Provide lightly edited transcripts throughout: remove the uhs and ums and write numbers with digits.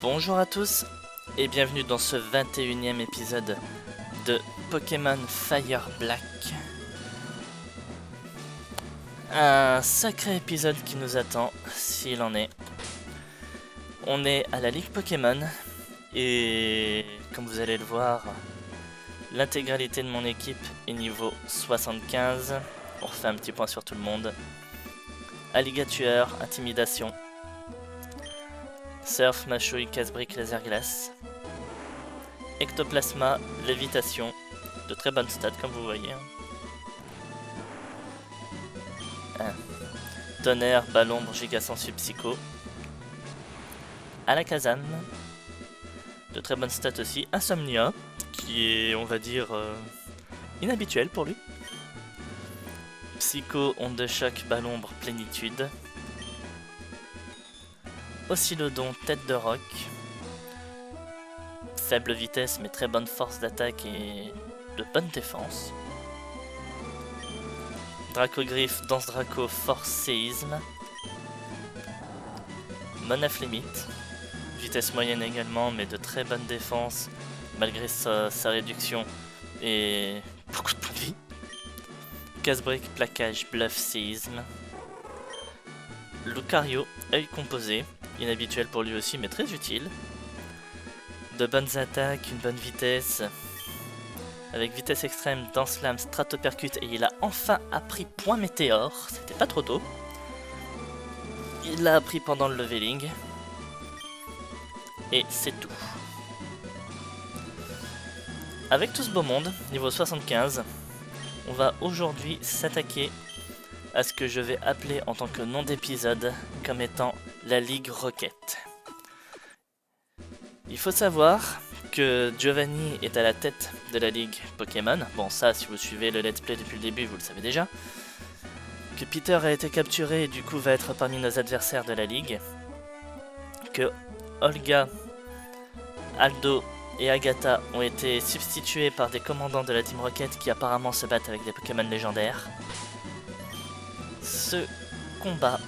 Bonjour à tous et bienvenue dans ce 21e épisode de Pokémon Fire Black. Un sacré épisode qui nous attend, s'il en est. On est à la Ligue Pokémon et comme vous allez le voir, l'intégralité de mon équipe est niveau 75. On refait un petit point sur tout le monde. Alligator, Intimidation. Surf, Machouille, Casse-Brique, Laser Glace. Ectoplasma, Lévitation. De très bonnes stats comme vous voyez. Tonnerre, Ballon, Gigasensu, Psycho. Alakazam. De très bonnes stats aussi. Insomnia, qui est, on va dire, inhabituel pour lui. Psycho, Onde de Choc, Ballombre, Plénitude. Oscillodon, Tête de Roc. Faible vitesse mais très bonne force d'attaque et de bonne défense. Dracogriffe, Danse Draco, Force Séisme. Monaf Limite. Vitesse moyenne également mais de très bonne défense malgré sa réduction et beaucoup de points de vie. Casse-Brique, Plaquage, Bluff, Séisme. Lucario, Œil composé. Inhabituel pour lui aussi mais très utile. De bonnes attaques, une bonne vitesse. Avec vitesse extrême, Danse Lame, Stratopercute et il a enfin appris Point Météore. C'était pas trop tôt. Il l'a appris pendant le leveling. Et c'est tout. Avec tout ce beau monde, niveau 75, on va aujourd'hui s'attaquer à ce que je vais appeler en tant que nom d'épisode comme étant la Ligue Rocket. Il faut savoir que Giovanni est à la tête de la Ligue Pokémon. Bon, ça, si vous suivez le let's play depuis le début, vous le savez déjà. Que Peter a été capturé et du coup va être parmi nos adversaires de la Ligue. Que Olga, Aldo et Agatha ont été substitués par des commandants de la Team Rocket qui apparemment se battent avec des Pokémon légendaires. Ce combat,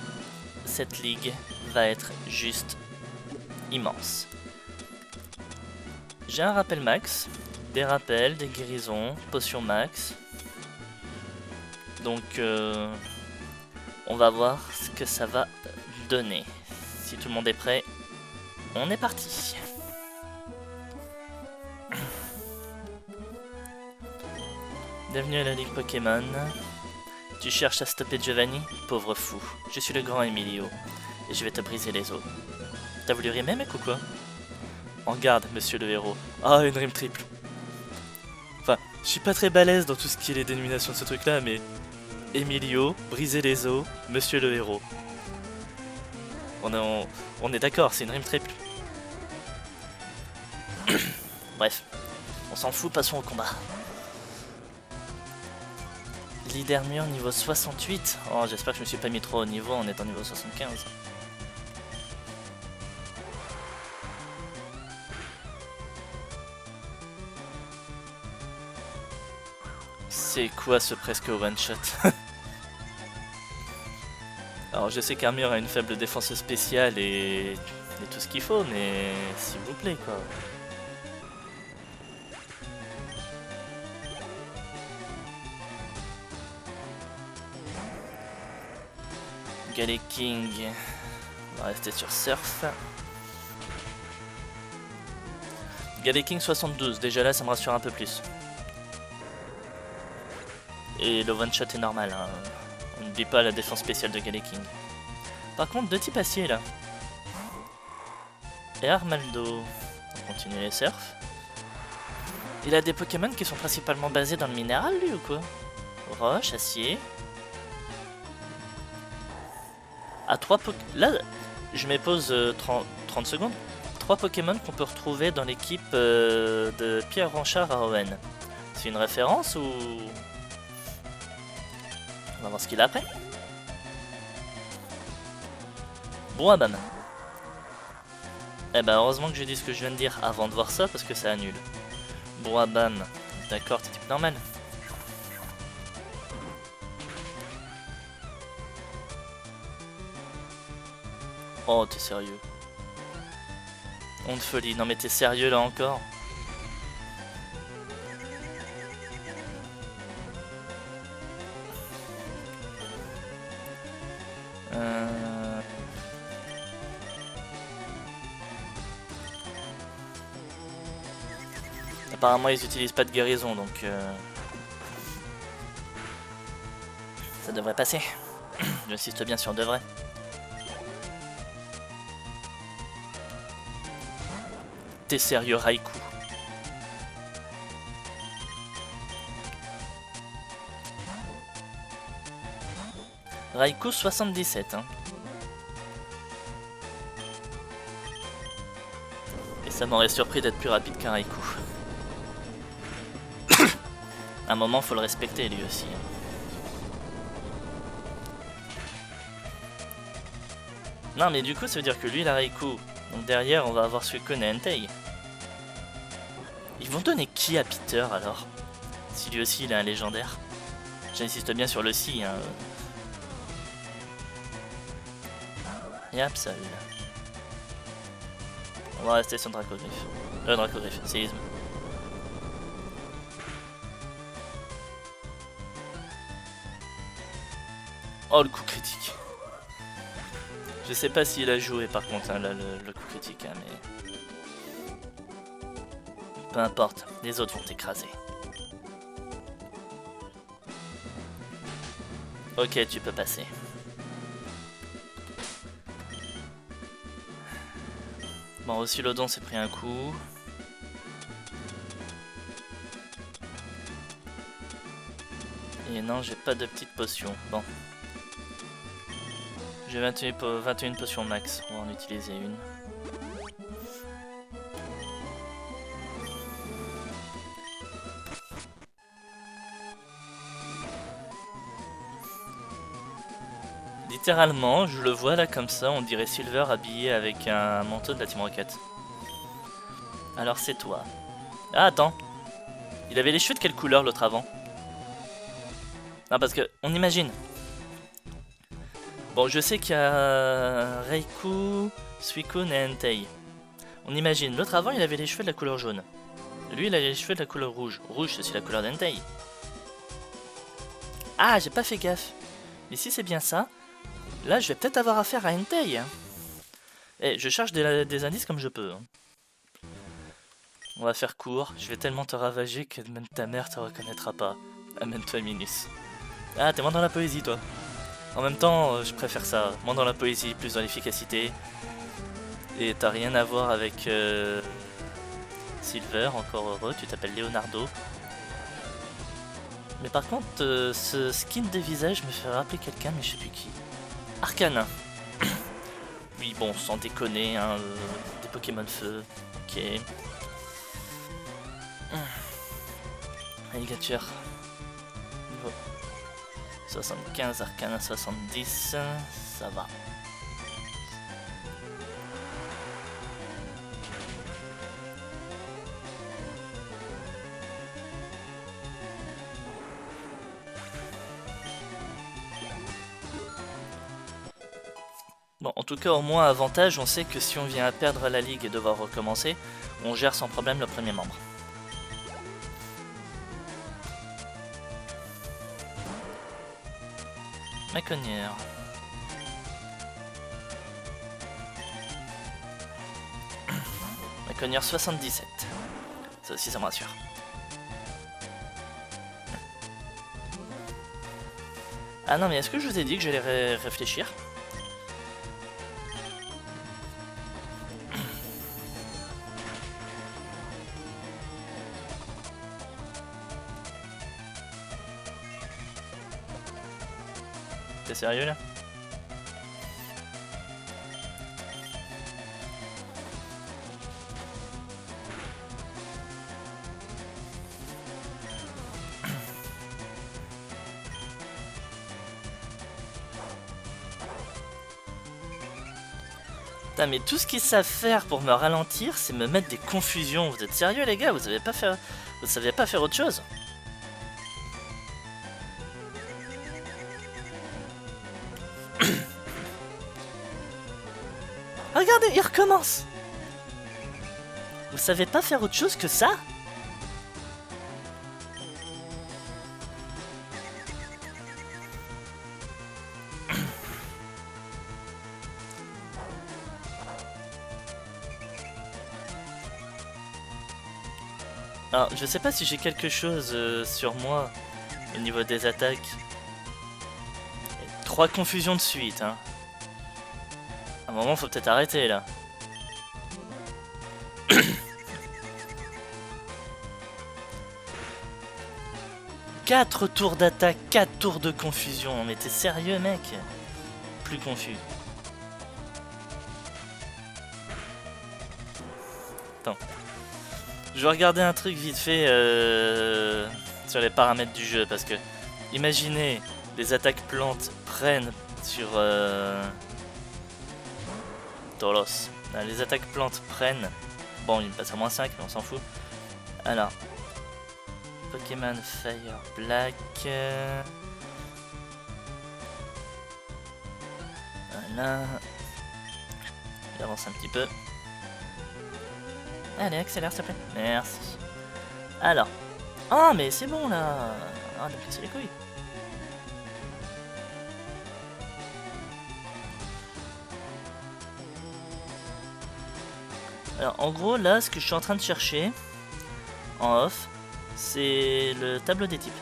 cette ligue, va être juste immense. J'ai un rappel max, des rappels, des guérisons, potions max. Donc on va voir ce que ça va donner. Si tout le monde est prêt, on est parti. Bienvenue à la Ligue Pokémon. Tu cherches à stopper Giovanni? Pauvre fou, je suis le grand Emilio et je vais te briser les os. T'as voulu rimer mec ou quoi? En garde, monsieur le héros. Ah, une rime triple. Enfin, je suis pas très balèze dans tout ce qui est les dénominations de ce truc là, mais Emilio, briser les os, monsieur le héros. On est d'accord, c'est une rime triple. Bref, on s'en fout, passons au combat. Leader mur niveau 68. Oh, j'espère que je me suis pas mis trop au niveau en étant niveau 75. C'est quoi ce presque one shot? Alors je sais qu'Armure a une faible défense spéciale et tout ce qu'il faut, mais s'il vous plaît quoi. Galeking, on va rester sur Surf. Galeking 72, déjà là ça me rassure un peu plus. Et le one shot est normal, hein. On n'oublie pas la défense spéciale de Galeking. Par contre, deux types acier là. Et Armaldo, on continue les surfs. Il a des Pokémon qui sont principalement basés dans le minéral lui ou quoi? Roche, acier. À 3 Pokémon. Là, je me pose 30 secondes. 3 Pokémon qu'on peut retrouver dans l'équipe de Pierre Ranchard à Owen. C'est une référence ou. On va voir ce qu'il a après. Boabam. Eh ben heureusement que j'ai dit ce que je viens de dire avant de voir ça parce que ça annule. Boabam. D'accord, c'est type normal. Oh, t'es sérieux? Honte folie. Non mais t'es sérieux là encore? Apparemment ils utilisent pas de guérison donc ça devrait passer. J'insiste bien sur devrait. T'es sérieux Raikou? Raikou 77 hein. Et ça m'aurait surpris d'être plus rapide qu'un Raikou. À un moment faut le respecter lui aussi. Non mais du coup ça veut dire que lui il a Raikou. Donc derrière on va avoir Suicune et Entei. Ils vont donner qui à Peter alors? Si lui aussi il a un légendaire. J'insiste bien sur le si hein. Et hop, ça on va rester sur Dracogriffe. Dracogriffe, séisme. Oh le coup critique. Je sais pas s'il a joué par contre hein, là, le coup critique hein, mais... Peu importe, les autres vont t'écraser. Ok, tu peux passer. Bon, aussi Lodon s'est pris un coup. Et non, j'ai pas de petite potion. Bon. J'ai 21 potions max, on va en utiliser une. Littéralement, je le vois là comme ça, on dirait Silver habillé avec un manteau de la Team Rocket. Alors c'est toi. Ah attends, il avait les cheveux de quelle couleur l'autre avant? Non parce que, on imagine. Bon je sais qu'il y a Raikou, Suicune et Entei. On imagine, l'autre avant il avait les cheveux de la couleur jaune. Lui il a les cheveux de la couleur rouge. Rouge c'est aussi la couleur d'Entei. Ah j'ai pas fait gaffe. Mais si c'est bien ça, là je vais peut-être avoir affaire à Entei. Hein. Eh, je cherche des indices comme je peux. Hein. On va faire court, je vais tellement te ravager que même ta mère te reconnaîtra pas. Amène-toi Minus. Ah, t'es moins dans la poésie toi. En même temps, je préfère ça. Moins dans la poésie, plus dans l'efficacité. Et t'as rien à voir avec Silver, encore heureux, tu t'appelles Leonardo. Mais par contre, ce skin de visage me fait rappeler quelqu'un, mais je sais plus qui. Arcane. Oui, bon, sans déconner, hein, des Pokémon feu. Ok. Alligator. 75, Arcana 70, ça va. Bon, en tout cas, au moins, avantage, on sait que si on vient à perdre la ligue et devoir recommencer, on gère sans problème le premier membre. Maconnière. Maconnière 77. Ça aussi, ça me rassure. Ah non, mais est-ce que je vous ai dit que j'allais réfléchir? T'es sérieux là? Putain, mais tout ce qu'ils savent faire pour me ralentir, c'est me mettre des confusions. Vous êtes sérieux les gars? Vous saviez pas faire autre chose? Regardez, il recommence. Vous savez pas faire autre chose que ça? Alors, je sais pas si j'ai quelque chose sur moi au niveau des attaques. 3 confusions de suite, hein. À un moment, faut peut-être arrêter là. Quatre tours d'attaque, 4 tours de confusion. Mais t'es sérieux, mec? Plus confus. Attends. Je vais regarder un truc vite fait sur les paramètres du jeu parce que imaginez les attaques plantes prennent sur Tolos. Les attaques plantes prennent. Bon, il me passe à -5 mais on s'en fout. Alors Pokémon Fire Black. Voilà. J'avance un petit peu. Allez, accélère s'il te plaît. Merci. Alors. Ah, mais c'est bon là. Ah, donc c'est les couilles. Alors, en gros, là, ce que je suis en train de chercher, en off, c'est le tableau des types.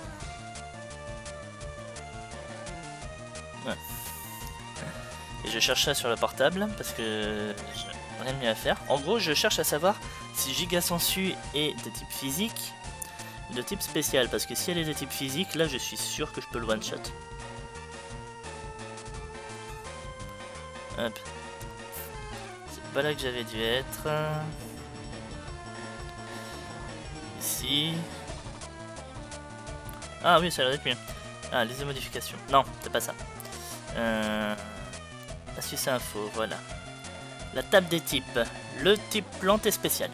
Ouais. Et je cherche ça sur le portable, parce que j'ai rien de mieux à faire. En gros, je cherche à savoir si Giga Sensu est de type physique ou de type spécial, parce que si elle est de type physique, là, je suis sûr que je peux le one-shot. Hop. C'est pas là que j'avais dû être. Ici. Ah oui, ça a l'air d'être mieux. Ah, les modifications. Non, c'est pas ça. Astuce info, voilà. La table des types. Le type plante est spécial.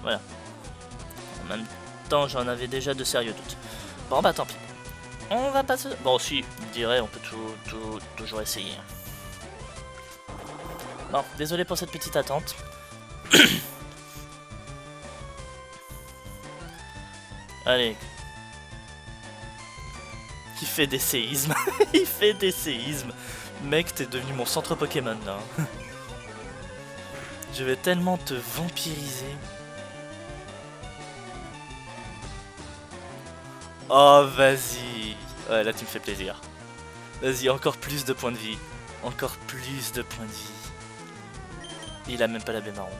Voilà. En même temps, j'en avais déjà de sérieux doutes. Bon, bah tant pis. On va pas se... Bon, si, je dirais, on peut toujours essayer. Bon, désolé pour cette petite attente. Allez. Il fait des séismes. Il fait des séismes. Mec, t'es devenu mon centre Pokémon là. Je vais tellement te vampiriser. Oh, vas-y. Ouais, là tu me fais plaisir. Vas-y, encore plus de points de vie. Encore plus de points de vie. Il a même pas la baie marron.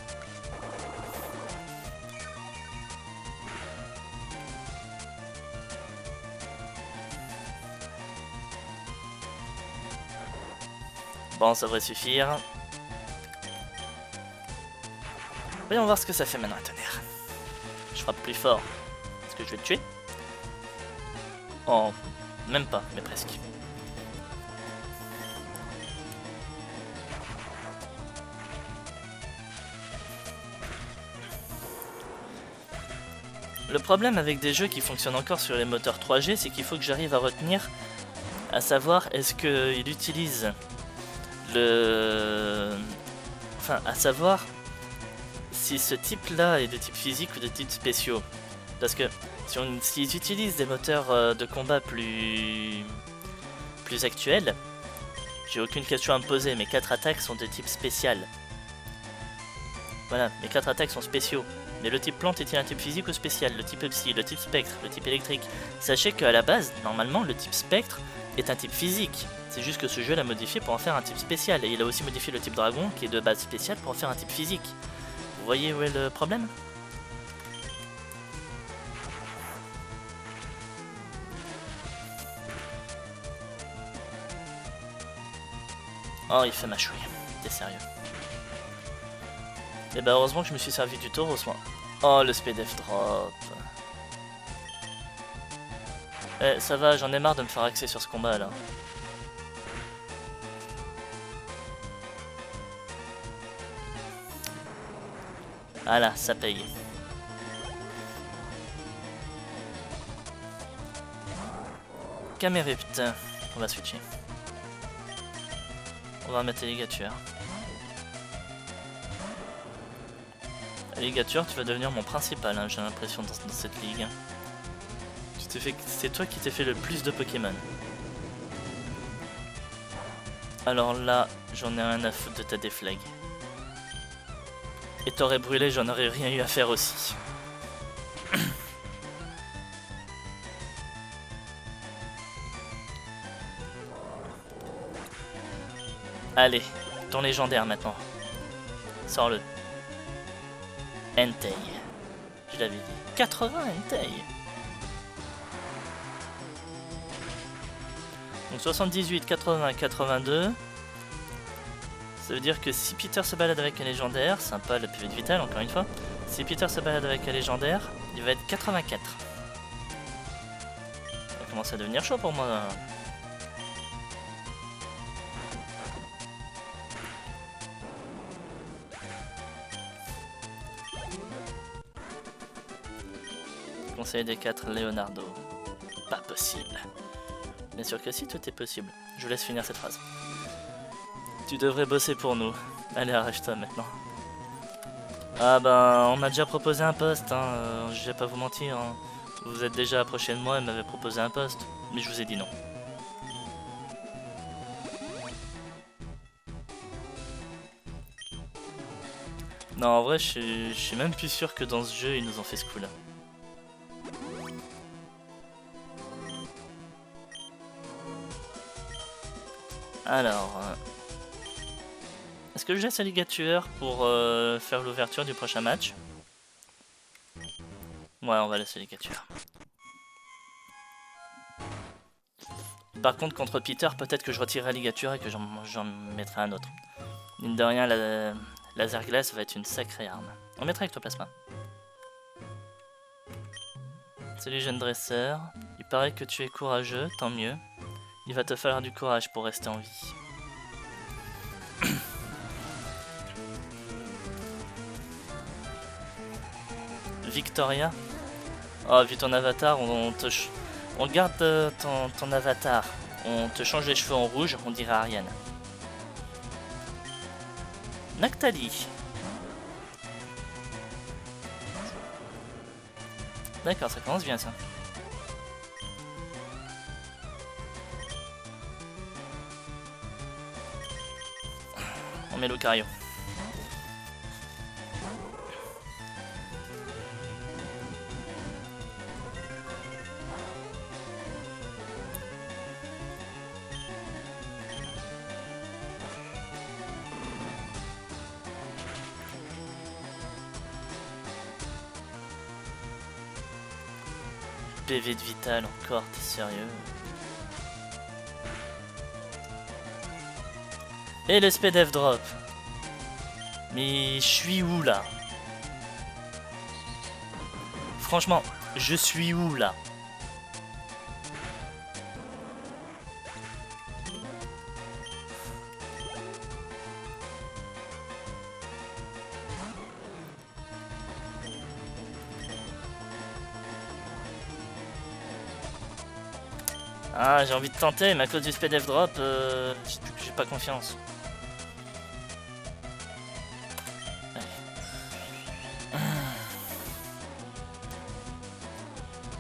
Bon, ça devrait suffire. Voyons voir ce que ça fait maintenant, un tonnerre. Je frappe plus fort. Est-ce que je vais le tuer? Oh, même pas, mais presque. Le problème avec des jeux qui fonctionnent encore sur les moteurs 3G, c'est qu'il faut que j'arrive à retenir, à savoir est-ce qu'il utilise le... Enfin, à savoir si ce type-là est de type physique ou de type spéciaux. Parce que s'ils utilisent des moteurs de combat plus actuels, j'ai aucune question à me poser, mes 4 attaques sont de type spécial. Voilà, mes 4 attaques sont spéciaux. Mais le type plante est-il un type physique ou spécial? Le type psy, le type spectre, le type électrique. Sachez qu'à la base, normalement, le type spectre est un type physique. C'est juste que ce jeu l'a modifié pour en faire un type spécial. Et il a aussi modifié le type dragon, qui est de base spécial, pour en faire un type physique. Vous voyez où est le problème? Oh, il fait ma chouille. T'es sérieux? Et bah heureusement que je me suis servi du taureau ce mois. Oh, le speed F drop. Eh, ça va, j'en ai marre de me faire axer sur ce combat là. Voilà, ça paye. Camérupt, on va switcher. On va mettre les ligatures. Alligator, tu vas devenir mon principal, hein, j'ai l'impression, dans cette ligue. C'est toi qui t'es fait le plus de Pokémon. Alors là, j'en ai rien à foutre de ta déflag. Et t'aurais brûlé, j'en aurais rien eu à faire aussi. Allez, ton légendaire maintenant. Sors-le. Entei. Je l'avais dit. 80 Entei. Donc 78, 80, 82. Ça veut dire que si Peter se balade avec un légendaire, sympa le PV de Vital encore une fois. Si Peter se balade avec un légendaire, il va être 84. Ça commence à devenir chaud pour moi. Conseil des 4, Leonardo. Pas possible. Bien sûr que si, tout est possible. Je vous laisse finir cette phrase. Tu devrais bosser pour nous. Allez, arrache-toi maintenant. Ah ben, on m'a déjà proposé un poste, hein. Je vais pas vous mentir. Hein. Vous êtes déjà approché de moi et m'avez proposé un poste. Mais je vous ai dit non. Non, en vrai, je suis même plus sûr que dans ce jeu, ils nous ont fait ce coup-là. Alors... Est-ce que je laisse Alligator pour faire l'ouverture du prochain match? Ouais, on va laisser Alligator. Par contre, contre Peter, peut-être que je retirerai Alligator et que j'en mettrai un autre. Mine de rien, la laser glace va être une sacrée arme. On mettra Ectoplasma. Salut jeune dresseur. Il paraît que tu es courageux, tant mieux. Il va te falloir du courage pour rester en vie. Victoria. Oh, vu ton avatar, on garde ton avatar. On te change les cheveux en rouge, on dirait Ariane. Noctali. D'accord, ça commence bien ça. On met Lucario. PV de Vital encore, t'es sérieux? Et le speed F drop. Mais je suis où là? Franchement, je suis où là? Ah, j'ai envie de tenter, mais à cause du speed F drop, j'ai pas confiance.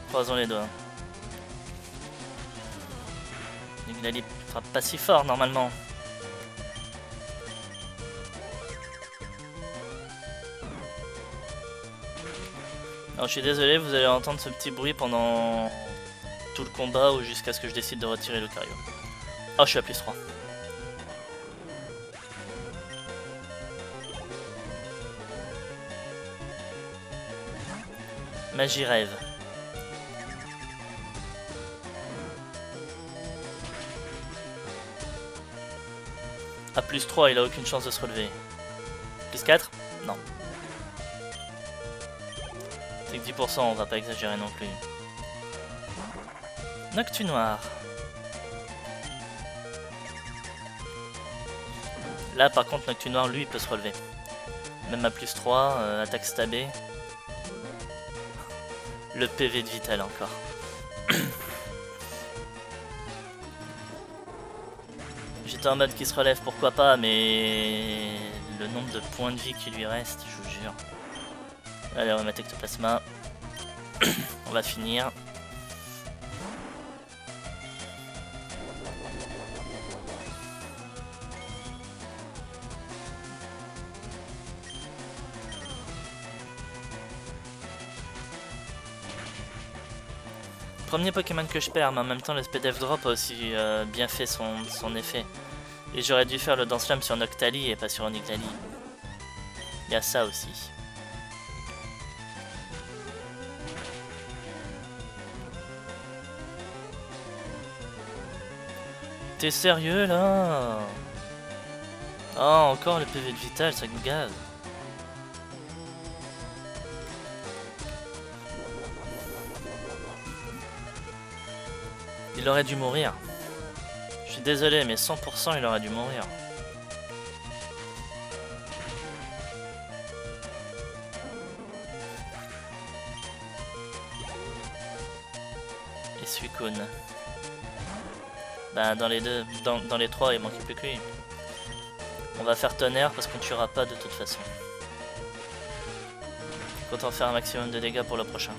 Croisons les doigts. Il frappe pas si fort normalement. Alors je suis désolé, vous allez entendre ce petit bruit pendant tout le combat ou jusqu'à ce que je décide de retirer Lucario. Oh, je suis à plus 3. Magie rêve. À plus 3, il a aucune chance de se relever. Plus 4? Non. C'est que 10%, on va pas exagérer non plus. Noctu noir. Là par contre Noctu noir lui il peut se relever. Même à plus 3, attaque stabée. Le PV de Vital encore. J'étais en mode qui se relève pourquoi pas, mais le nombre de points de vie qui lui reste, je vous jure. Allez, on va mettre Ectoplasma. On va finir. Premier Pokémon que je perds, mais en même temps le SPDF Drop a aussi bien fait son effet. Et j'aurais dû faire le Dance Flamme sur Noctali et pas sur Oniglali. Il y a ça aussi. T'es sérieux là? Oh, encore le PV de Vital, ça me gave. Il aurait dû mourir. Je suis désolé, mais 100% il aurait dû mourir. Et Suicune. Bah dans les deux, dans les trois, il manquait plus que lui. On va faire tonnerre parce qu'on tuera pas de toute façon. Autant faire un maximum de dégâts pour le prochain.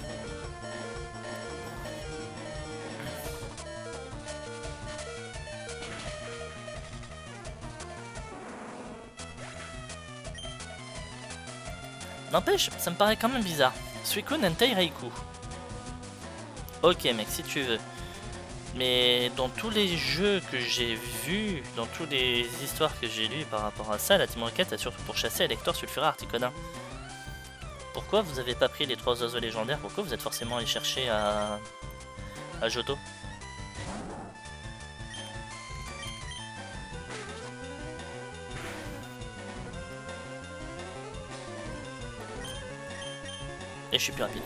N'empêche, ça me paraît quand même bizarre. Suicune Entei Reiku. Ok mec, si tu veux. Mais dans tous les jeux que j'ai vus, dans toutes les histoires que j'ai lues par rapport à ça, la Team Rocket a surtout pour chasser Elector, Sulfura, Articuno. Pourquoi vous avez pas pris les 3 oiseaux légendaires? Pourquoi vous êtes forcément allé chercher à Johto? Et je suis plus rapide.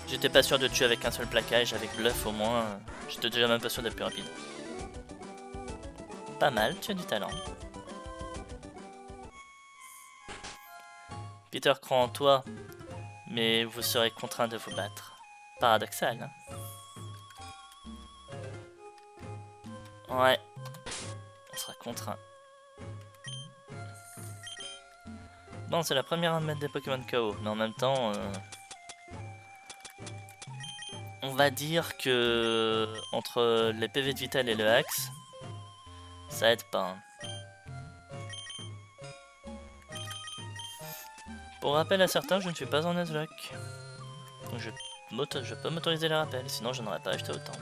J'étais pas sûr de tuer avec un seul plaquage, avec bluff au moins. J'étais déjà même pas sûr d'être plus rapide. Pas mal, tu as du talent. Peter croit en toi, mais vous serez contraint de vous battre. Paradoxal, hein? Ouais. On sera contraint. Bon, c'est la première à mettre des Pokémon KO, mais en même temps... on va dire que entre les PV de Vital et le Axe, ça aide pas. Hein. Pour rappel à certains, je ne suis pas en Nuzlocke. Donc je peux m'autoriser les rappels, sinon je n'aurais pas acheté autant.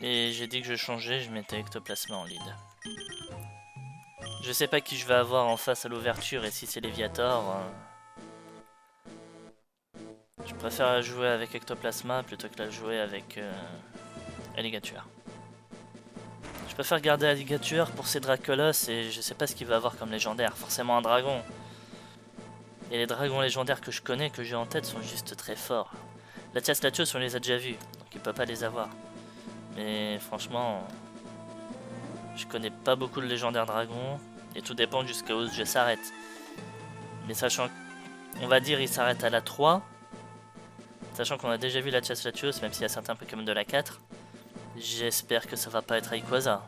Et j'ai dit que je changeais, je mettais Ectoplasma en lead. Je sais pas qui je vais avoir en face à l'ouverture et si c'est Léviator. Je préfère la jouer avec Ectoplasma plutôt que la jouer avec Alligator. Je préfère garder Alligator pour ses Dracolos et je sais pas ce qu'il va avoir comme légendaire. Forcément un dragon. Et les dragons légendaires que je connais, que j'ai en tête, sont juste très forts. Latias Latios, on les a déjà vus, donc il peut pas les avoir. Mais franchement, je connais pas beaucoup de légendaires dragons. Et tout dépend jusqu'à où je s'arrête. Mais sachant, on va dire il s'arrête à la 3. Sachant qu'on a déjà vu la Latias Latios, même s'il y a certains Pokémon de la 4. J'espère que ça va pas être Rayquaza.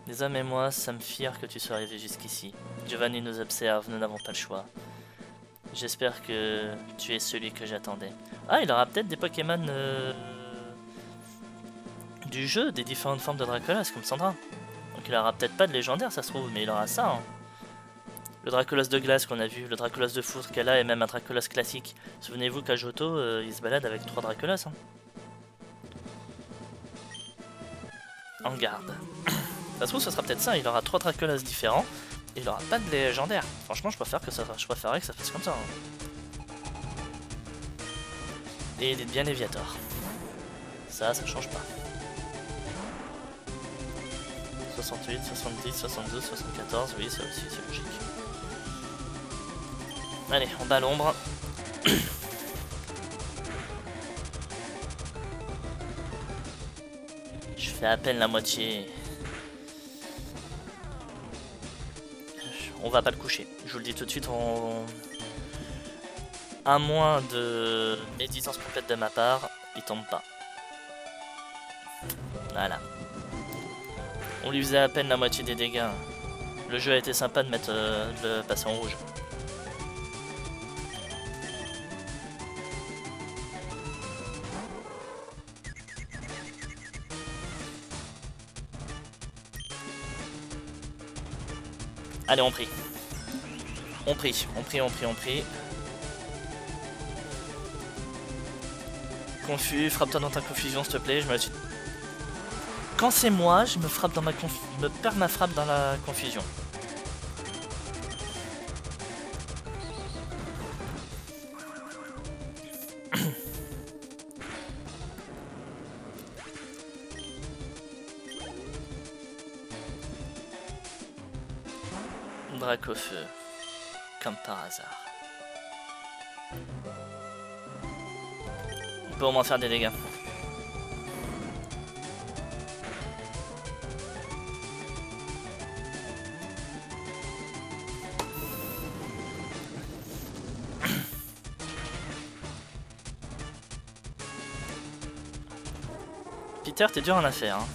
Les hommes et moi, ça me fier que tu sois arrivé jusqu'ici. Giovanni nous observe, nous n'avons pas le choix. J'espère que tu es celui que j'attendais. Ah, il aura peut-être des Pokémon du jeu, des différentes formes de Dracolos, comme Sandra. Donc il aura peut-être pas de légendaire, ça se trouve, mais il aura ça. Hein. Le Dracolos de glace qu'on a vu, le Dracolos de foudre qu'elle a, et même un Dracolos classique. Souvenez-vous qu'à Johto, il se balade avec 3 Dracolos. Hein. En garde. Ça se trouve, ce sera peut-être ça, il aura 3 Dracolos différents, et il aura pas de légendaire. Franchement, je préférerais que ça fasse comme ça. Hein. Et il est bien Léviator. Ça change pas. 68, 70, 72, 74, oui, ça aussi, c'est logique. Allez, on bat l'ombre. Je fais à peine la moitié. On va pas le coucher. Je vous le dis tout de suite, à moins de médisance complète de ma part, il tombe pas. Voilà. On lui faisait à peine la moitié des dégâts. Le jeu a été sympa de mettre le passer en rouge. Allez, on prie. On prie, on prie, on prie, on prie. Confus, frappe-toi dans ta confusion, s'il te plaît. Je me suis... Quand c'est moi, je me frappe dans ma me perds ma frappe dans la confusion. Drac au feu, comme par hasard. On peut au moins faire des dégâts. Peter, t'es dur en affaire. Hein.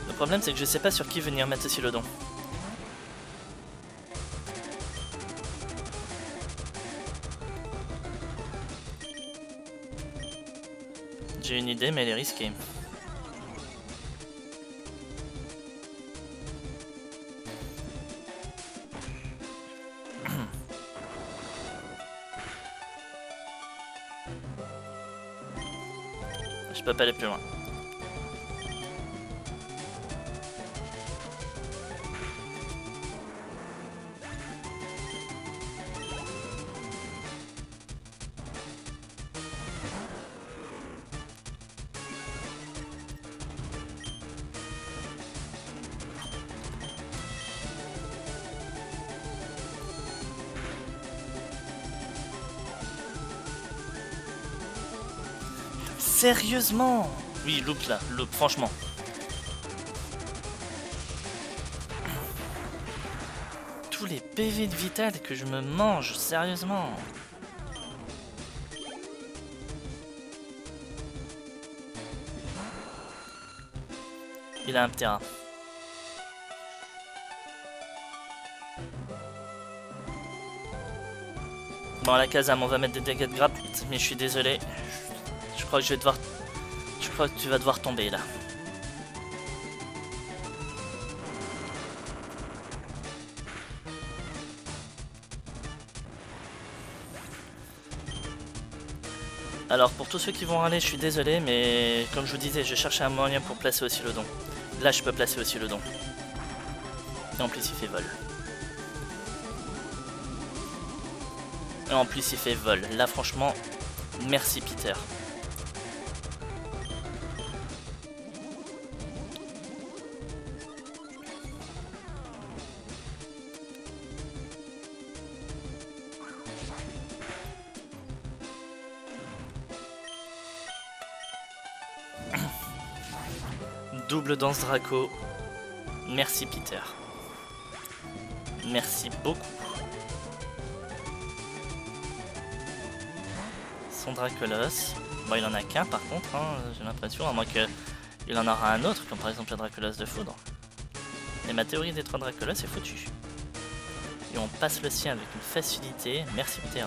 Le problème, c'est que je sais pas sur qui venir mettre aussi le don. J'ai une idée, mais elle est risquée. Je peux pas aller plus loin. Sérieusement? Oui, loop là, loop, franchement. Tous les PV de vital que je me mange, sérieusement. Il a un Ptera. Bon, la Kazam, on va mettre des dégâts de grappe, mais je suis désolé. Je crois que je vais devoir... Je crois que tu vas devoir tomber là. Alors pour tous ceux qui vont râler, je suis désolé, mais comme je vous disais, je cherchais un moyen pour placer aussi le don. Là je peux placer aussi le don. Et en plus il fait vol. Et en plus il fait vol. Là franchement, merci Peter. Double danse Draco. Merci Peter. Merci beaucoup. Son Dracolos. Bon, il en a qu'un par contre, hein, j'ai l'impression, à moins qu'il en aura un autre, comme par exemple le Dracolos de foudre. Et ma théorie des 3 Dracolos est foutue. Et on passe le sien avec une facilité. Merci Peter.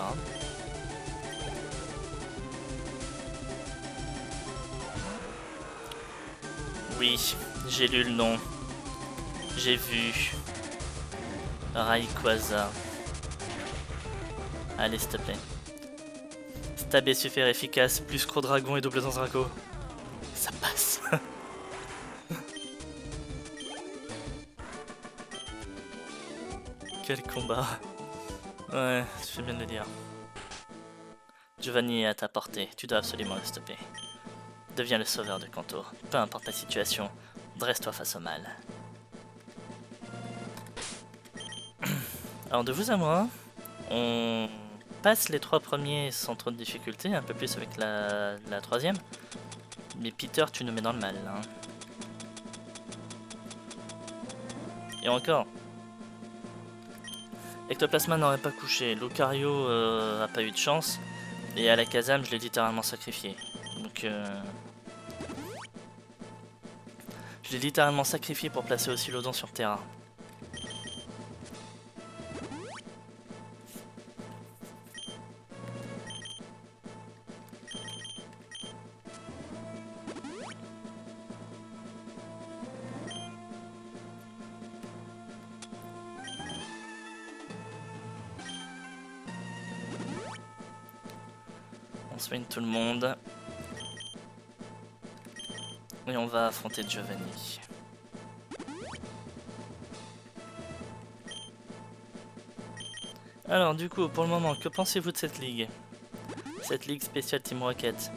Oui, j'ai lu le nom. J'ai vu. Rayquaza. Allez, s'il te plaît. Stab est super efficace, plus Croc Dragon et double danse Draco. Ça passe. Quel combat. Ouais, tu fais bien de le dire. Giovanni est à ta portée, tu dois absolument le stopper. Deviens le sauveur de Kanto. Peu importe la situation, dresse-toi face au mal. Alors de vous à moi, On passe les 3 premiers sans trop de difficultés, un peu plus avec la 3e. Mais Peter, tu nous mets dans le mal, hein. Et encore. Ectoplasma n'aurait pas couché, Lucario a pas eu de chance. Et Alakazam, je l'ai littéralement sacrifié. Donc je l'ai littéralement sacrifié pour placer Oscilodon sur Terra. On soigne tout le monde. Et on va affronter Giovanni. Alors du coup, pour le moment, que pensez-vous de cette ligue? Cette ligue spéciale Team Rocket.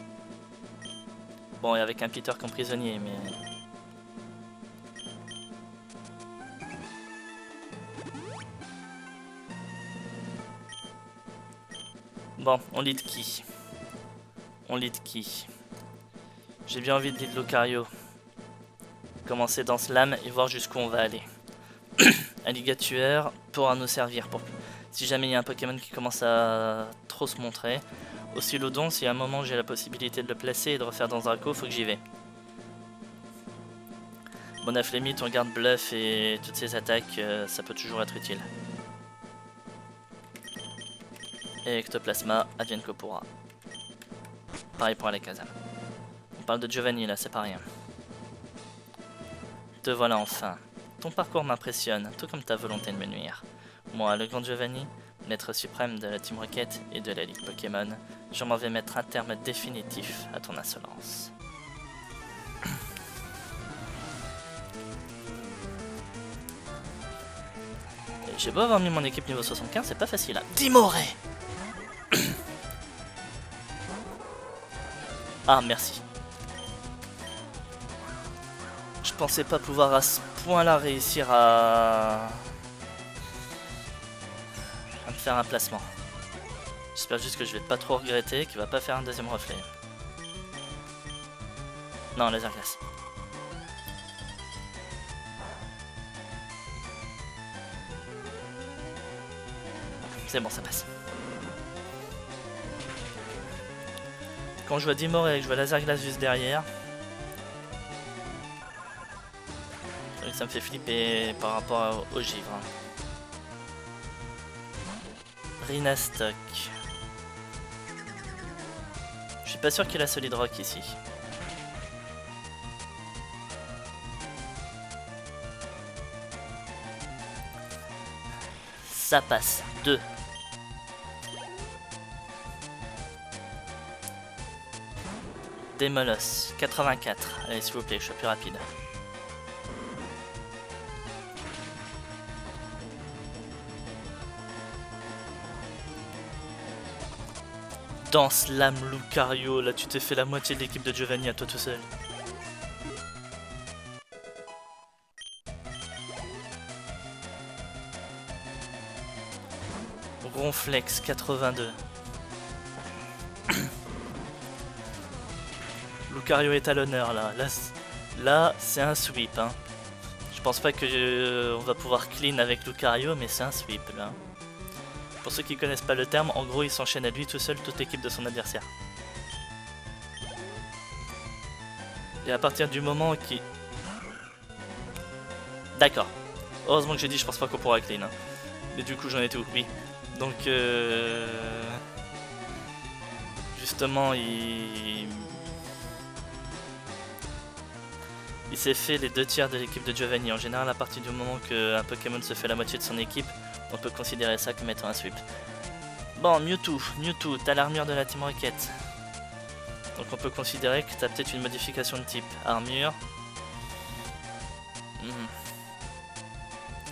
Bon, et avec un Peter comme prisonnier, mais... Bon, on lead qui? On lead qui? J'ai bien envie de lead Lucario. Commencer dans Slam et voir jusqu'où on va aller. Alligatueur pourra nous servir pour... Si jamais il y a un Pokémon qui commence à trop se montrer. Oscilodon, si à un moment j'ai la possibilité de le placer et de refaire dans Draco, faut que j'y vais. Bonaflémite, on garde Bluff et toutes ses attaques, ça peut toujours être utile. Et Ectoplasma, advienne que pourra. Pareil pour Alakazam. On parle de Giovanni là, c'est pas rien. Te voilà enfin. Ton parcours m'impressionne, tout comme ta volonté de me nuire. Moi, le grand Giovanni, l'être suprême de la Team Rocket et de la Ligue Pokémon, je m'en vais mettre un terme définitif à ton insolence. J'ai beau avoir mis mon équipe niveau 75, c'est pas facile, hein. Dimoré. Ah, merci. Je pensais pas pouvoir à ce point-là réussir à me faire un placement. J'espère juste que je vais pas trop regretter, qu'il va pas faire un deuxième reflet. Non, laser glace. C'est bon, ça passe. Quand je vois Dimoré et que je vois laser glace juste derrière, ça me fait flipper par rapport au givre. Rinastock. Je suis pas sûr qu'il a Solid Rock ici. Ça passe. 2. Démolos. 84. Allez, s'il vous plaît, je suis plus rapide. Dans Slam Lucario, là tu t'es fait la moitié de l'équipe de Giovanni à toi tout seul. Ronflex 82. Lucario est à l'honneur là. Là c'est un sweep. Hein. Je pense pas que on va pouvoir clean avec Lucario, mais c'est un sweep là. Pour ceux qui connaissent pas le terme, en gros il s'enchaîne à lui tout seul toute l'équipe de son adversaire. Et à partir du moment qui... D'accord. Heureusement que j'ai dit je pense pas qu'on pourra clean. Hein. Mais du coup j'en étais où? Oui. Donc justement il s'est fait les 2 tiers de l'équipe de Giovanni. En général à partir du moment qu'un Pokémon se fait la moitié de son équipe, on peut considérer ça comme étant un sweep. Bon, Mewtwo, t'as l'armure de la Team Rocket. Donc on peut considérer que t'as peut-être une modification de type armure.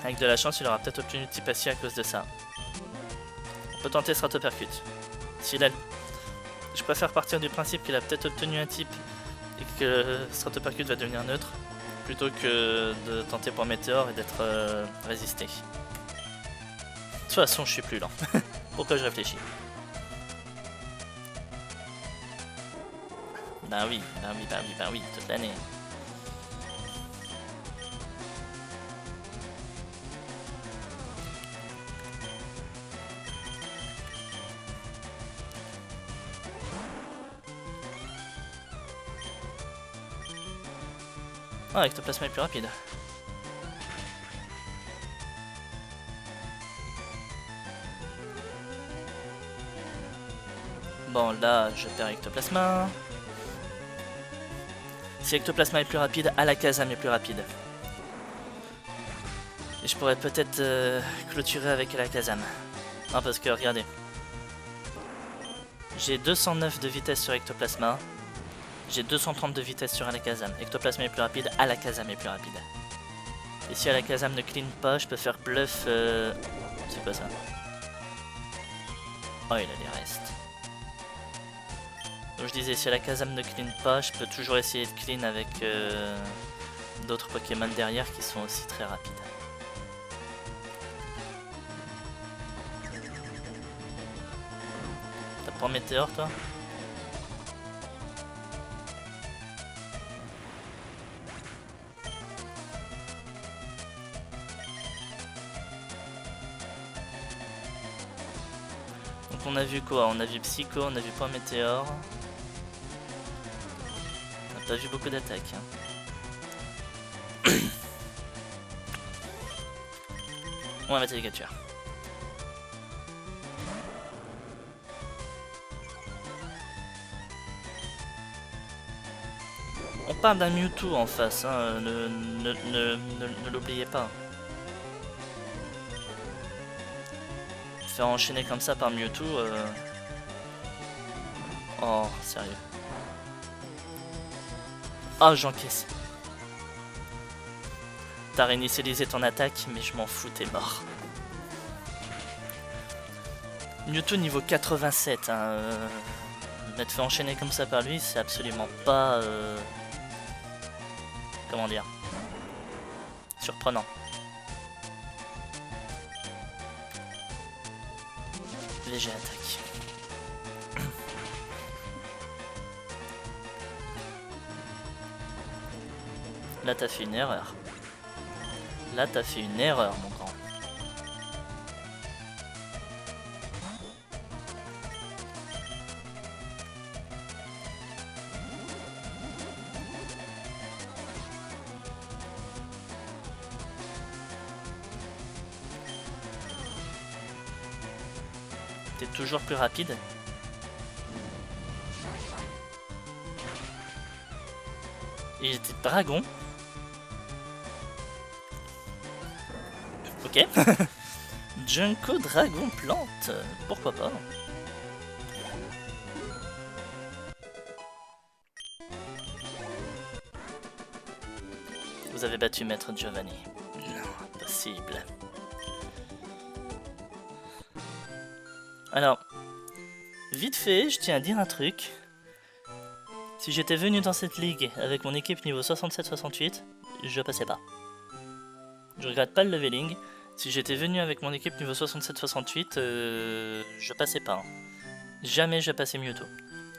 Avec de la chance, il aura peut-être obtenu le type acier à cause de ça. On peut tenter Stratopercute. Je préfère partir du principe qu'il a peut-être obtenu un type et que Stratopercute va devenir neutre, plutôt que de tenter pour Météore et d'être résisté. De toute façon, je suis plus lent. Pourquoi je réfléchis? Bah oui, bah oui, bah oui, bah oui, toute l'année. Ah, Ectoplasma est plus rapide. Bon, là, je perds Ectoplasma. Si Ectoplasma est plus rapide, Alakazam est plus rapide. Et je pourrais peut-être clôturer avec Alakazam. Non, parce que regardez. J'ai 209 de vitesse sur Ectoplasma. J'ai 230 de vitesse sur Alakazam. Ectoplasma est plus rapide, Alakazam est plus rapide. Et si Alakazam ne clean pas, je peux faire bluff... C'est quoi ça? Oh, il a des restes. Donc je disais, si Alakazam ne clean pas, je peux toujours essayer de clean avec d'autres Pokémon derrière qui sont aussi très rapides. T'as pas Météore, toi? Donc on a vu quoi? On a vu Psycho, on a vu Point Météore. On n'a pas vu beaucoup d'attaques. Hein. On va mettre les captures. On parle d'un Mewtwo en face, hein. Ne l'oubliez pas. Faire enchaîner comme ça par Mewtwo... Oh, sérieux. Oh, j'encaisse. T'as réinitialisé ton attaque, mais je m'en fous, t'es mort. Mewtwo niveau 87, hein. M'être fait enchaîner comme ça par lui, c'est absolument pas... Comment dire? Surprenant. Léger attaque. Là t'as fait une erreur. Là t'as fait une erreur, mon grand. T'es toujours plus rapide. Et j'étais dragon. Ok. Junko dragon plante. Pourquoi pas. Vous avez battu Maître Giovanni. Non, impossible. Alors, vite fait, je tiens à dire un truc. Si j'étais venu dans cette ligue avec mon équipe niveau 67-68, je passais pas. Je regrette pas le leveling. Si j'étais venu avec mon équipe niveau 67-68, je passais pas. Hein. Jamais je passais Mewtwo.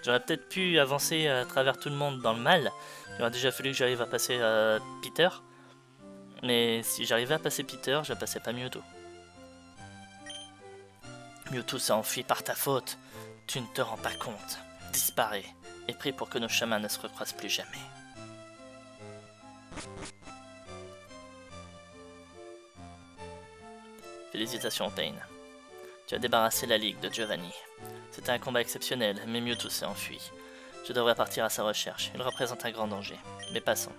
J'aurais peut-être pu avancer à travers tout le monde dans le mal. Il aurait déjà fallu que j'arrive à passer Peter. Mais si j'arrivais à passer Peter, je passais pas Mewtwo. Mewtwo s'est enfui par ta faute. Tu ne te rends pas compte. Disparais et prie pour que nos chemins ne se recroisent plus jamais. Félicitations, Payne. Tu as débarrassé la ligue de Giovanni. C'était un combat exceptionnel, mais Mewtwo s'est enfui. Je devrais partir à sa recherche. Il représente un grand danger. Mais passons.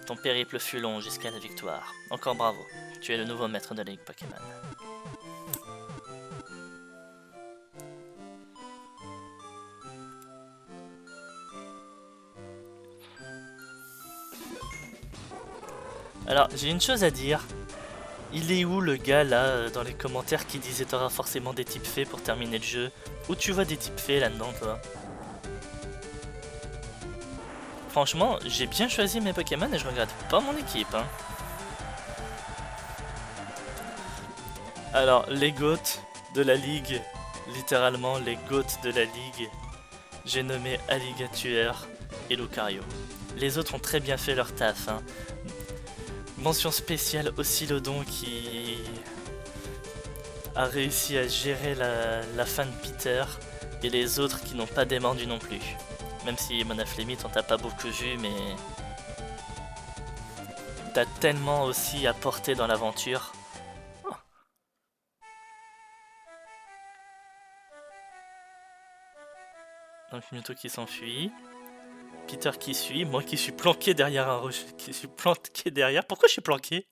Ton périple fut long jusqu'à la victoire. Encore bravo. Tu es le nouveau maître de la ligue Pokémon. Alors, j'ai une chose à dire. Il est où le gars là dans les commentaires qui disait t'auras forcément des types faits pour terminer le jeu? Où tu vois des types faits là-dedans, toi? Franchement, j'ai bien choisi mes Pokémon et je regrette pas mon équipe. Hein. Alors, les GOAT, de la ligue, littéralement les GOAT de la ligue. J'ai nommé Alligatueur et Lucario. Les autres ont très bien fait leur taf. Hein. Mention spéciale au Silodon qui a réussi à gérer la fin de Peter et les autres qui n'ont pas démordu non plus. Même si Monaflemit on t'a pas beaucoup vu, mais t'as tellement aussi apporté dans l'aventure. Oh. Donc Mewtwo qui s'enfuit. Peter qui suit, moi qui suis planqué derrière un rocher, qui suis planqué derrière. Pourquoi je suis planqué?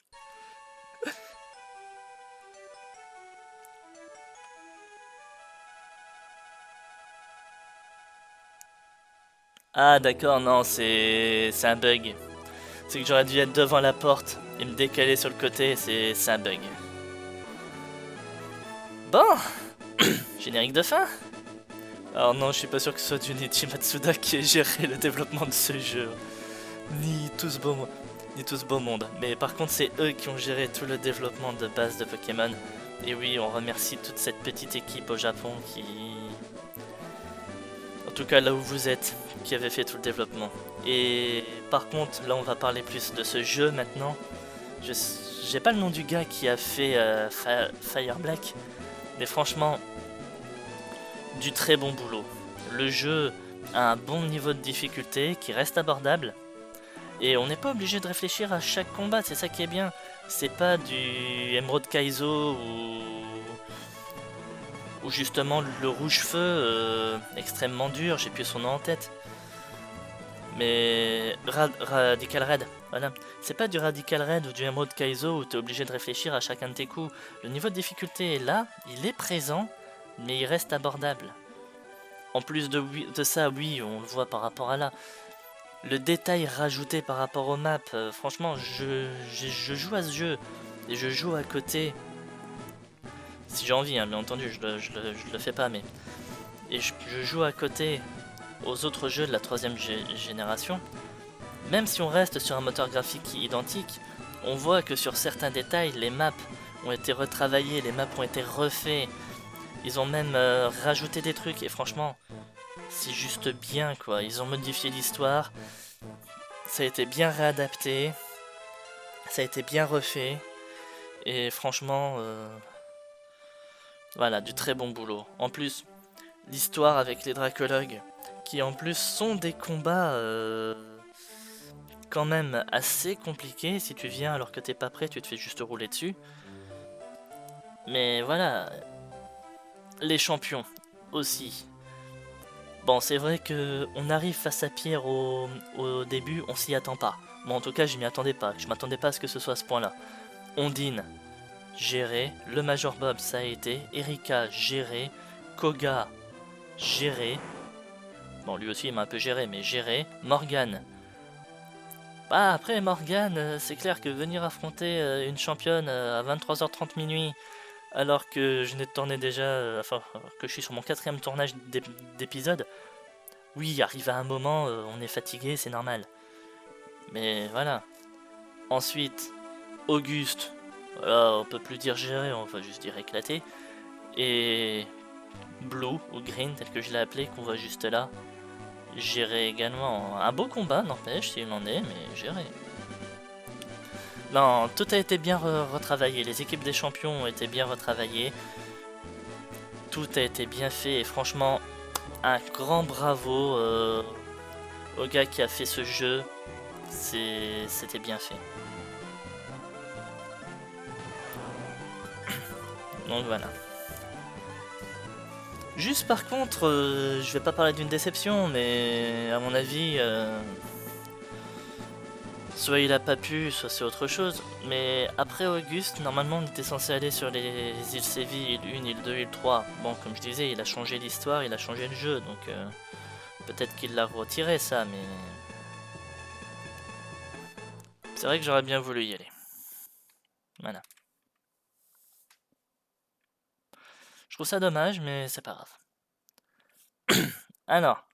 Ah d'accord, non, c'est un bug. C'est que j'aurais dû être devant la porte et me décaler sur le côté, c'est un bug. Bon, générique de fin. Alors non, je suis pas sûr que ce soit Junichi Matsuda qui ait géré le développement de ce jeu. Ni tout ce beau monde. Mais par contre, c'est eux qui ont géré tout le développement de base de Pokémon. Et oui, on remercie toute cette petite équipe au Japon qui... En tout cas, là où vous êtes, qui avait fait tout le développement. Et par contre, là on va parler plus de ce jeu maintenant. J'ai pas le nom du gars qui a fait Fire Black. Mais franchement, du très bon boulot. Le jeu a un bon niveau de difficulté qui reste abordable. Et on n'est pas obligé de réfléchir à chaque combat, c'est ça qui est bien. C'est pas du Emerald Kaizo ou justement le rouge-feu extrêmement dur, j'ai plus son nom en tête. Mais Radical Red, voilà. C'est pas du Radical Red ou du Emerald Kaizo où t'es obligé de réfléchir à chacun de tes coups. Le niveau de difficulté est là, il est présent, mais il reste abordable. En plus de ça, oui, on le voit par rapport à là. Le détail rajouté par rapport aux maps, franchement, je joue à ce jeu et je joue à côté. Si j'ai envie, hein, bien entendu, je le fais pas, mais... Et je joue à côté aux autres jeux de la 3ème génération. Même si on reste sur un moteur graphique identique, on voit que sur certains détails, les maps ont été retravaillées, les maps ont été refaits. Ils ont même rajouté des trucs, et franchement, c'est juste bien, quoi. Ils ont modifié l'histoire, ça a été bien réadapté, ça a été bien refait, et franchement, voilà, du très bon boulot. En plus, l'histoire avec les dracologues, qui en plus sont des combats quand même assez compliqués. Si tu viens alors que t'es pas prêt, tu te fais juste rouler dessus. Mais voilà, les champions aussi. Bon, c'est vrai que on arrive face à Pierre au début, on s'y attend pas. Bon, en tout cas, je m'y attendais pas. Je m'attendais pas à ce que ce soit à ce point-là. Ondine, géré. Le Major Bob, ça a été. Erika, géré. Koga, géré. Bon, lui aussi, il m'a un peu géré, mais géré. Morgane. Bah, après, Morgane, c'est clair que venir affronter une championne à 23h30 minuit, alors que je n'ai tourné déjà, enfin, que je suis sur mon 4ème tournage d'épisode, oui, arrive à un moment, on est fatigué, c'est normal. Mais voilà. Ensuite, Auguste, voilà, on peut plus dire géré, on va juste dire éclaté. Et Blue, ou Green, tel que je l'ai appelé, qu'on voit juste là. Géré également. Un beau combat, n'empêche, s'il en est, mais géré. Non, tout a été bien retravaillé. Les équipes des champions ont été bien retravaillées. Tout a été bien fait et franchement, un grand bravo au gars qui a fait ce jeu. C'était bien fait. Donc voilà. Juste par contre, je vais pas parler d'une déception, mais à mon avis, soit il a pas pu, soit c'est autre chose. Mais après Auguste, normalement on était censé aller sur les îles Séville, île 1, île 2, île 3. Bon, comme je disais, il a changé l'histoire, il a changé le jeu, donc peut-être qu'il l'a retiré ça, mais... C'est vrai que j'aurais bien voulu y aller. Voilà. Je trouve ça dommage, mais c'est pas grave. Alors,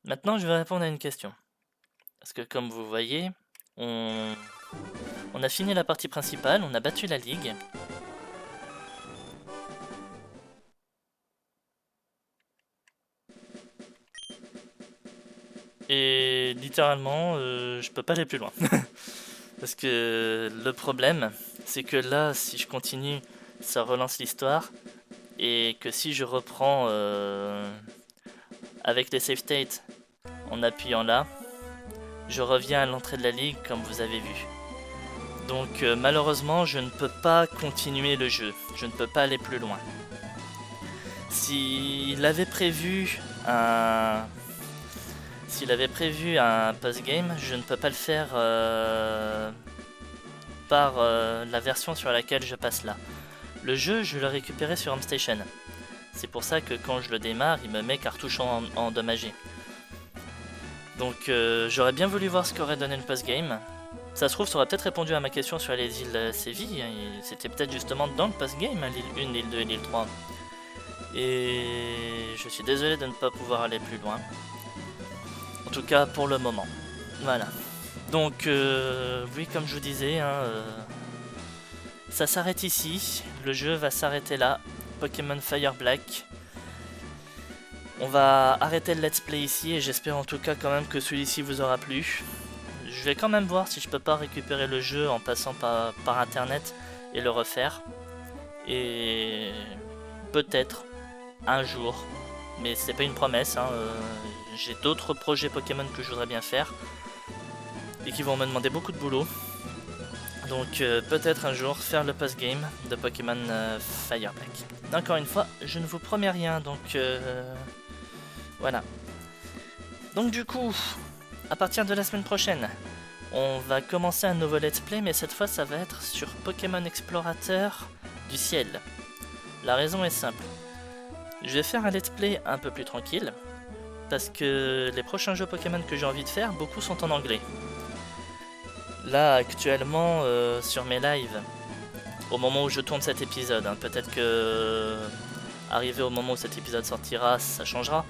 maintenant je vais répondre à une question. Parce que comme vous voyez, on a fini la partie principale, on a battu la ligue. Et littéralement, je peux pas aller plus loin. Parce que le problème, c'est que là, si je continue, ça relance l'histoire. Et que si je reprends avec les save states en appuyant là, je reviens à l'entrée de la ligue comme vous avez vu. Donc malheureusement, je ne peux pas continuer le jeu. Je ne peux pas aller plus loin. S'il avait prévu un post-game, je ne peux pas le faire par la version sur laquelle je passe là. Le jeu, je l'ai récupéré sur HomeStation. C'est pour ça que quand je le démarre, il me met cartouche endommagé. Donc j'aurais bien voulu voir ce qu'aurait donné le post-game. Ça se trouve, ça aurait peut-être répondu à ma question sur les îles Séville. C'était peut-être justement dans le post-game, hein, l'île 1, l'île 2 et l'île 3. Et je suis désolé de ne pas pouvoir aller plus loin. En tout cas, pour le moment. Voilà. Donc, oui, comme je vous disais, hein, ça s'arrête ici. Le jeu va s'arrêter là. Pokémon Fire Black. On va arrêter le let's play ici et j'espère en tout cas quand même que celui-ci vous aura plu. Je vais quand même voir si je peux pas récupérer le jeu en passant par internet et le refaire. Et peut-être un jour, mais c'est pas une promesse, hein, j'ai d'autres projets Pokémon que je voudrais bien faire et qui vont me demander beaucoup de boulot. Donc peut-être un jour faire le post-game de Pokémon Fire Black. Encore une fois, je ne vous promets rien, donc voilà. Donc du coup, à partir de la semaine prochaine, on va commencer un nouveau let's play, mais cette fois ça va être sur Pokémon Explorateur du ciel. La raison est simple. Je vais faire un let's play un peu plus tranquille, parce que les prochains jeux Pokémon que j'ai envie de faire, beaucoup sont en anglais. Là, actuellement, sur mes lives, au moment où je tourne cet épisode, hein, peut-être que arrivé au moment où cet épisode sortira, ça changera,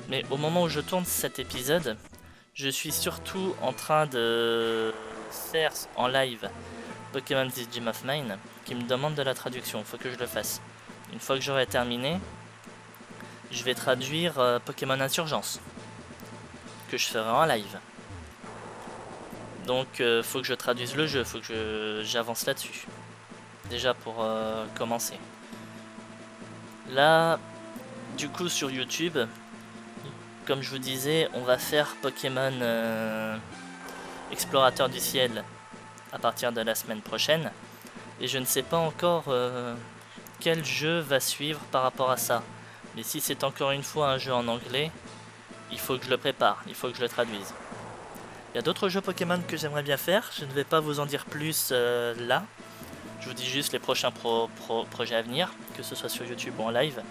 mais au moment où je tourne cet épisode, je suis surtout en train de faire en live Pokémon This Gym of Mine, qui me demande de la traduction, il faut que je le fasse. Une fois que j'aurai terminé, je vais traduire Pokémon Insurgence, que je ferai en live. Donc faut que je traduise le jeu, faut que j'avance là-dessus. Déjà pour commencer. Là, du coup sur YouTube, comme je vous disais, on va faire Pokémon Explorateur du ciel à partir de la semaine prochaine. Et je ne sais pas encore quel jeu va suivre par rapport à ça. Mais si c'est encore une fois un jeu en anglais, il faut que je le prépare, il faut que je le traduise. Il y a d'autres jeux Pokémon que j'aimerais bien faire, je ne vais pas vous en dire plus là. Je vous dis juste les prochains projets à venir, que ce soit sur YouTube ou en live.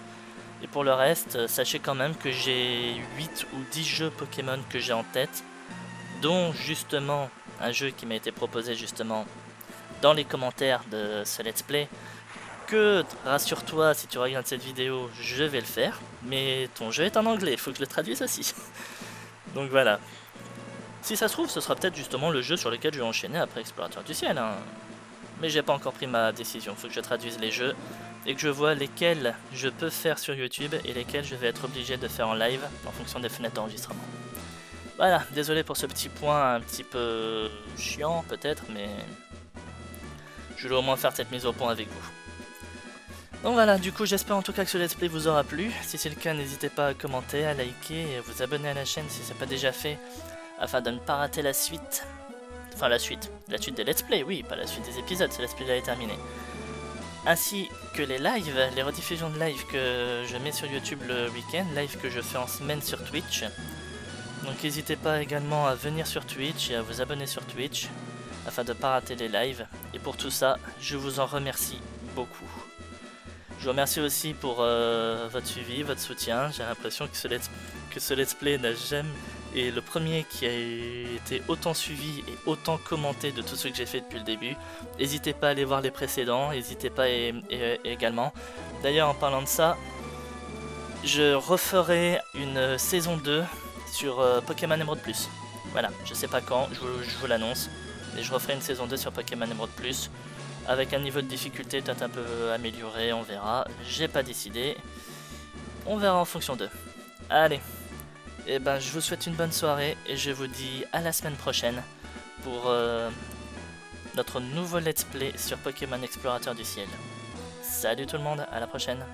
Et pour le reste, sachez quand même que j'ai 8 ou 10 jeux Pokémon que j'ai en tête, dont justement un jeu qui m'a été proposé justement dans les commentaires de ce let's play, que, rassure-toi, si tu regardes cette vidéo, je vais le faire, mais ton jeu est en anglais, il faut que je le traduise aussi. Donc voilà. Si ça se trouve, ce sera peut-être justement le jeu sur lequel je vais enchaîner après Explorateur du ciel, hein. Mais j'ai pas encore pris ma décision, il faut que je traduise les jeux, et que je vois lesquels je peux faire sur YouTube, et lesquels je vais être obligé de faire en live, en fonction des fenêtres d'enregistrement. Voilà, désolé pour ce petit point un petit peu chiant peut-être, mais je voulais au moins faire cette mise au point avec vous. Donc voilà, du coup j'espère en tout cas que ce let's play vous aura plu. Si c'est le cas, n'hésitez pas à commenter, à liker et à vous abonner à la chaîne si ce n'est pas déjà fait, afin de ne pas rater la suite. Enfin la suite des let's play, oui, pas la suite des épisodes, ce let's play là est terminé. Ainsi que les lives, les rediffusions de live que je mets sur YouTube le week-end, live que je fais en semaine sur Twitch. Donc n'hésitez pas également à venir sur Twitch et à vous abonner sur Twitch, afin de ne pas rater les lives. Et pour tout ça, je vous en remercie beaucoup. Je vous remercie aussi pour votre suivi, votre soutien. J'ai l'impression que ce let's play n'a jamais été le premier qui a été autant suivi et autant commenté de tout ce que j'ai fait depuis le début. N'hésitez pas à aller voir les précédents, n'hésitez pas également. D'ailleurs, en parlant de ça, je referai une saison 2 sur Pokémon Emerald Plus. Voilà, je sais pas quand, je vous l'annonce. Et je referai une saison 2 sur Pokémon Emerald Plus. Avec un niveau de difficulté peut-être un peu amélioré, on verra. J'ai pas décidé. On verra en fonction d'eux. Allez. Et ben je vous souhaite une bonne soirée et je vous dis à la semaine prochaine pour notre nouveau let's play sur Pokémon Explorateur du Ciel. Salut tout le monde, à la prochaine.